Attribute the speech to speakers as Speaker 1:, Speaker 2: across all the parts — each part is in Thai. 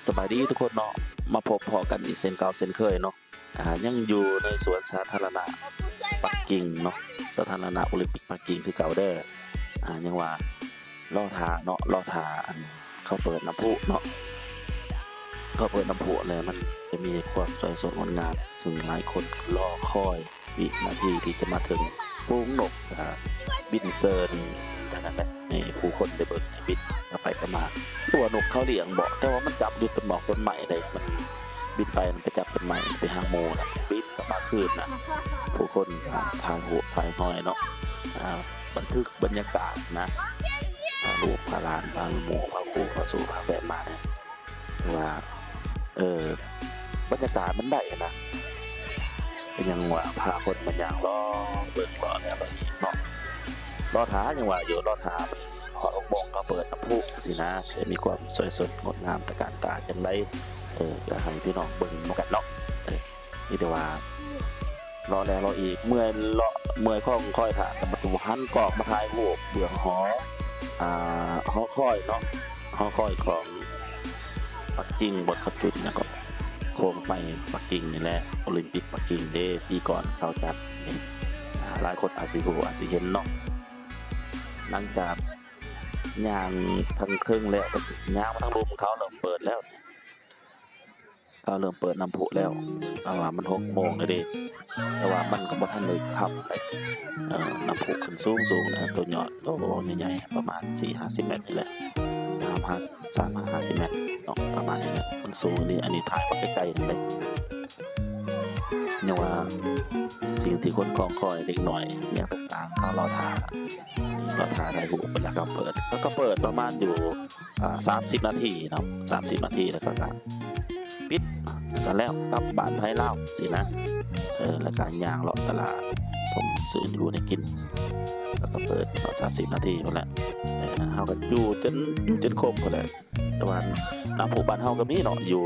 Speaker 1: สบายดีทุกคนเนาะมาพบพอกันอีกเช่นเก่าเช่นเคยเนาะยังอยู่ในสวนสาธารณะปักกิ่งเนาะสาธารณะโอลิมปิกปักกิ่งคือเก่าเด้อยังว่าล่อทาเนาะล่อทาอันเขาเปิดน้ำพุเนาะเขาเปิดน้ำพุเลยมันจะมีความสวยสดงดงามซึ่งหลายคนรอคอยวินาทีที่จะมาถึงฝูงนกบินเซิร์นดังนั้นแหละให้ผู้คนได้เบิ่งบินไปกันมาตัวนกเขาเลี้ยงบอกแต่ว่ามันจับอยู่ต้นหมอกต้นใหม่เลยมันบินไปมันไปจับต้นใหม่ไปหาโมนะบินกลับมาคืนนะผู้คนทางหัวทางห้อยเนาะบันทึกบรรยากาศนะลูกพาลานพาหมูพาคูพาสู่พาแฝดมาเนี่ยว่าบรรยากาศมันได้นะเป็นยังว่าพาคนมันอย่างรอเบิ่งรอเนี่ยแบบนี้เนาะรอท้ายังว่าอยู่รอท้าหออกบอกก็เปิดน้ำพุสินะมีความสวยสดงดงามตะการตาจังไรจะให้พี่น้องเบิ่งมากันเนาะนี่เดี๋ยวว่ารอแล้วรออีกเมื่อยข้องค่อยถ่ากับประตูหันกอกมาถ่ายรูปเบื้องหอค่อยเนาะหอค่อยของปักกิ่งบทขับจุดนะก็โค้งไปปักกิ่งนี่แหละโอลิมปิกปักกิ่งเดย์ปีก่อนเขาจัดหลายคนอาจสิหูอาจสิเห็นเนาะหลังจากย่างทั้งครึ่งแล้วย่างมาทั้งรูมเขาเริ่มเปิดแล้วเขาเริ่มเปิดน้ำพุแล้วแต่ว่ามัน6 โมงเลยดิแต่ว่ามันก็บ่ทันเลยขับไปน้ำพุขึ้นสูงนะตัวยอดโตใหญ่ๆประมาณ 4-50 เมตรนี่แหละ350 เมตรเนาะประมาณนี้แหละมันสูงนี่อันนี้ถ่ายมาใกล้ๆเลยเนี่ยว่าสิ่งที่คนกองคอยเด็กหน่อยอย่างต่างๆเขาเราถ่ายได้หูแล้วก็เปิดประมาณอยู่30 นาทีเนาะ30 นาทีแล้วก็ปิดกันแล้วกลับบ้านให้เล่าสินะแล้วการย่างเลาะตลาดสมซื้ออยู่ในกินแล้วก็เปิด30 นาทีหมดแล้วเฮาก็อยู่จนครบหมดเลยแต่ว่าน้ำพุบ้านเฮาก็มีเนาะอยู่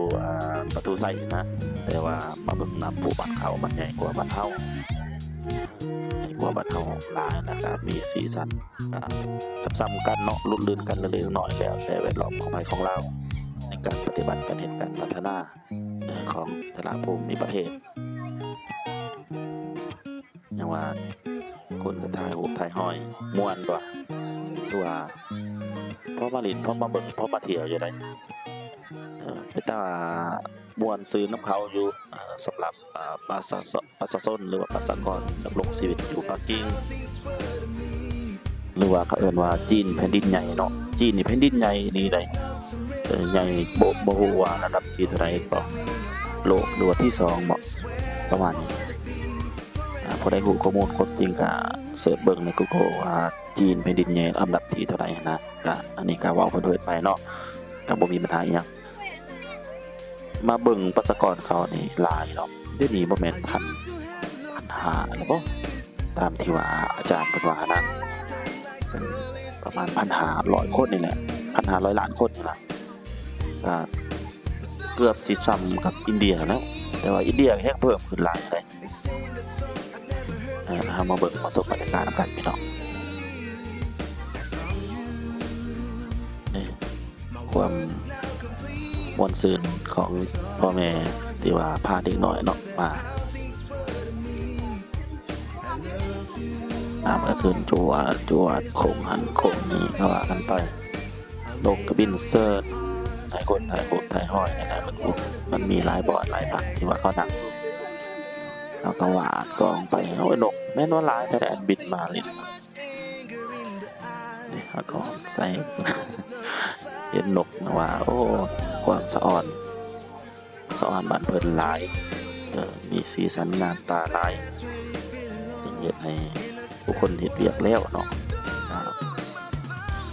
Speaker 1: ประตูไส้นะแต่ว่ามาเบิ่งน้ำพุบ้านเขามันใหญ่กว่าบ้านเฮาหลายนะครับมีสีสันซ้ำๆกันเนาะลุ่นลื่นกันเล็กๆน้อยแล้วแต่แวดล้อมของไผของเราในการปฏิบัติการเหตุการพัฒนาของแต่ละภูมิประเทศอย่างว่าคนก็ถ่ายรูปถ่ายห้อยม่วนกว่าตัวเพราะมาลินเพราะมาเบิ่งเพราะมาเที่ยวอยู่ได้เป็นตาม่วนซื้อน้ำเขาอยู่สำหรับประชาชนหรือว่าประชากรดำรงชีวิตอยู่ปักกิ่งหรือว่าเขาเอิ้นว่าจีนแผ่นดินใหญ่เนาะจีนนี่แผ่นดินใหญ่นี่ได้ใหญ่บ่ฮู้ว่าระดับที่เท่าไหร่ก็โลกหรือว่าที่2เหมาะประมาณนี้พอได้รู้ข้อมูลคนจริงก็เสิร์ชเบิ่งใน Google ว่าจีนแผ่นดินใหญ่อันดับที่เท่าไหร่นะก็อันนี้ก็เว้าเพิ่นไปเนาะก็บ่มีปัญหาอีหยังมาเบิ่งประชากรเขานี่หลายเนาะเดี๋ยวนี้บ่แม่น1,500แล้วบ่ตามที่ว่าอาจารย์เพิ่นว่านะเป็นประมาณ 1,500 คนนี่แหละ 1,500 ล้านคนนี่ล่ะก็เกือบสิซ้ำกับอินเดียแล้วแต่ว่าอินเดียแฮงเพิ่มขึ้นหลายเลยมาเบิ่งประสบบรรยากาศกันพี่น้องนี่ความม่วนซื่นของพ่อแม่ที่ว่าพาเด็กน้อยเนาะมาน้ำก็ขึ้นจวดโค้งหันโค้งนี้ก็ว่ากันไปนกกระบินเซิร์ชถ่ายคนถ่ายโคถ่ายห้อยนะมันมีหลายบอร์ดหลายพักที่ว่าเขานั่งแล้วก็วาดกองไปเอาไอ้นกแม่นว่าหลายแต่อันบินมาเลยนี่เขาก็ใส่เห็นนกนะว่าโอ้ความสะอ่อนบ้านเพิ่นหลายมีสีสันงามตาหลายสิ่งเฮ็ดให้ผู้คนเฮ็ดเวียกแล้วเนาะ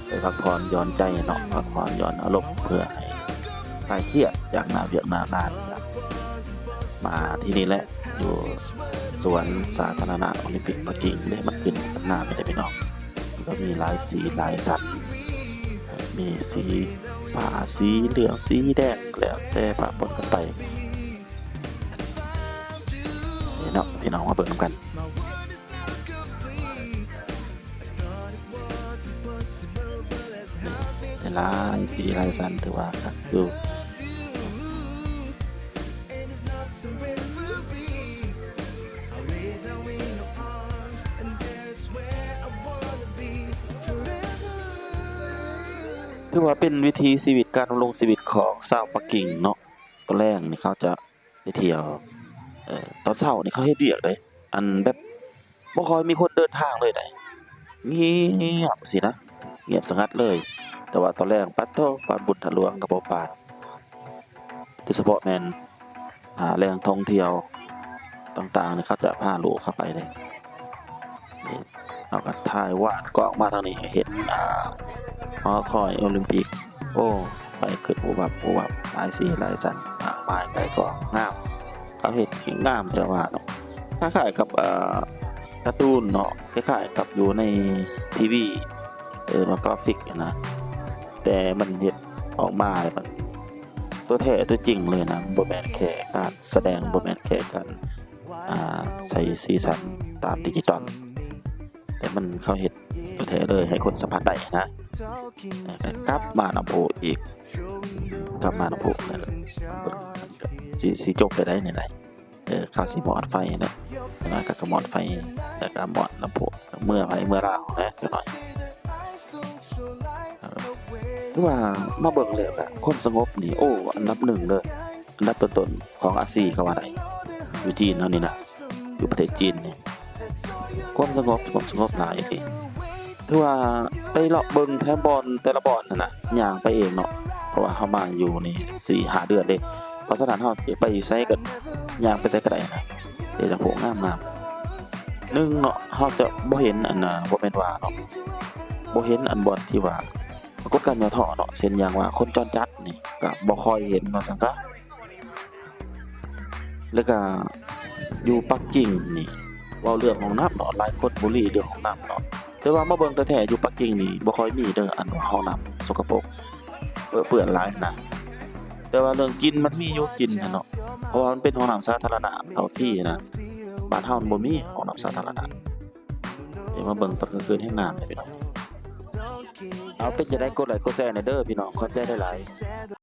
Speaker 1: ไปพักผ่อนหย่อนใจเนาะพักผ่อนหย่อนอารมณ์เพื่อให้คลายเครียดจากหน้าเวียกหน้างานมาที่นี่แหละอยู่สวนสาธารณะโอลิมปิกปักกิ่งได้มันขึ้นหน้าไม่ได้พี่น้องก็มีหลายสีหลายสัตว์มีสีฟ้าสีเหลืองสีแดงแล้วแต่ปะปนกันไปนี่เนาะพี่น้องมาเบิ่งกันหลายสีหลายสันถือว่าดู ถือว่าเป็นวิถีชีวิตการดำรงชีวิตของชาวปักกิ่งเนาะตอนแรกนี่เขาจะไปเที่ยวตอนเช้านี่เขาเฮ็ดเวียกเดะอันแบบบ่ค่อยมีคนเดินทางเลยได้เงียบสินะเงียบสงัดเลย แต่ว่าตอนแรกปัดโทปานบุญทะลวงก็บ่ปานโดยเฉพาะแม่นแหล่งท่องเที่ยวต่างๆนี่เขาจะพาลูกเข้าไปเลยนี่เราก็ถ่ายวาดกล้องมาทางนี้เห็นหอคอยโอลิมปิกโอ้ไปขึ้นอุบับหลายสีหลายสันมากมายไปก็งามเขาเฮ็ดให้งามแต่ว่าเนาะคล้ายๆกับการ์ตูนเนาะคล้ายๆกับอยู่ในทีวีมันกราฟิกอะนะแต่มันเฮ็ดออกมาแล้วมันตัวแท้ตัวจริงเลยนะบ่แม่นแค่การแสดงบ่แม่นแค่การใส่สีสันตามดิจิตอลแต่มันเขาเฮ็ดตัวแท้เลยให้คนสัมผัสได้นะกลับมาน้ำโพอีกกลับมาน้ำโพนั่นสิจบไปได้ไหนเขาสิหมอดไฟนะแล้วก็สมอดไฟแล้วก็หมอดน้ำโพเมื่อไผเมื่อราวนะจักหน่อยถือว่ามาเบิ่งแล้วก็ความสงบนี่โอ้อันดับ1เลยอันดับต้นๆของอาซีเขาว่าได้อยู่จีนเฮานี่นะอยู่ประเทศจีนนี่ความสงบหลายติถือว่าไปเลาะเบิ่งแถวบ่อนแต่ละบ่อนนั่นน่ะย่างไปเองเนาะเพราะว่าเฮามาอยู่นี่4-5 เดือนเด้เพราะฉะนั้นเฮาไปไสก็ย่างไปไสก็ได้นะเดี๋ยวจังโผงามๆหนึ่งเนาะเฮาจะบ่เห็นอันน่ะบ่แม่นว่าเนาะบ่เห็นอันบ่อนที่ว่ากฎการย่อท่อเนาะเช่นอย่างว่าคนจรจัดนี่ก็บ่ค่อยเห็นว่าซั่นซะแล้วก็อยู่ปักกิ่งนี่เว้าเรื่องของน้ำเนาะหลายคนบุรีเรื่องของน้ำเนาะแต่ว่ามาเบิ่งแท้ๆอยู่ปักกิ่งนี่บ่ค่อยมีเด้ออันว่าห้องน้ำสกปรกเปื้อนหลายนะแต่ว่าเรื่องกินมันมีอยู่กินน่ะเนาะเพราะว่ามันเป็นห้องน้ำสาธารณะเท่าที่นะบ้านเฮามันบ่มีห้องน้ำสาธารณะเดี๋ยวมาเบิ่งตอนกลางคืนให้งามเลยพี่น้องเอาเป็นจังได๋กดไลค์กดแชร์หน่อยเด้อพี่น้องขอบใจหลายๆ